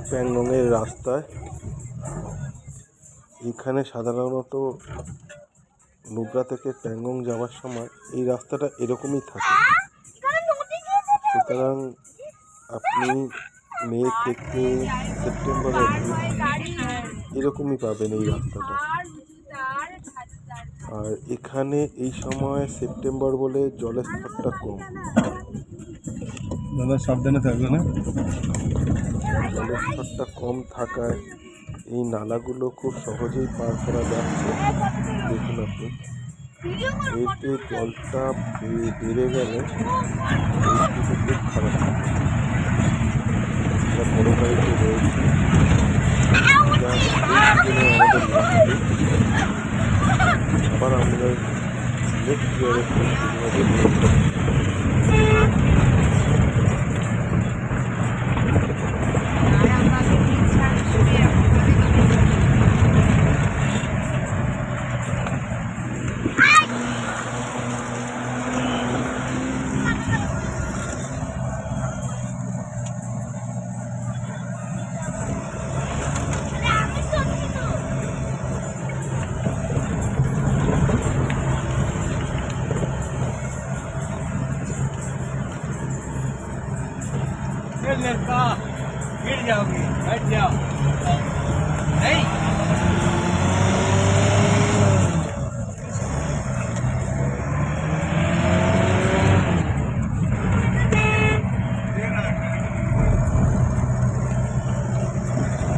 প্যাংগংয়ের রাস্তায়। এখানে সাধারণত নুব্রা থেকে প্যাংগং যাওয়ার সময় এই রাস্তাটা এরকমই থাকে, সুতরাং আপনি মে থেকে সেপ্টেম্বর অবধি এরকমই পাবেন এই রাস্তাটা। আর এখানে এই সময় সেপ্টেম্বর বলে জলের স্তরটা কম। দাদা সাবধানে থাকবে না। জলের স্তরটা কম থাকায় এই নালাগুলো খুব সহজেই পার করা যাচ্ছে। দেখুন আপনি, এতে জলটা বেড়ে গেলে পরিস্থিতি খুব খারাপ হবে। বড় গাড়িতে রয়েছে, আমাদের আবার আমরা নেক্সট ইয়ারে लड़का गिर जाओगे, बैठ जाओ।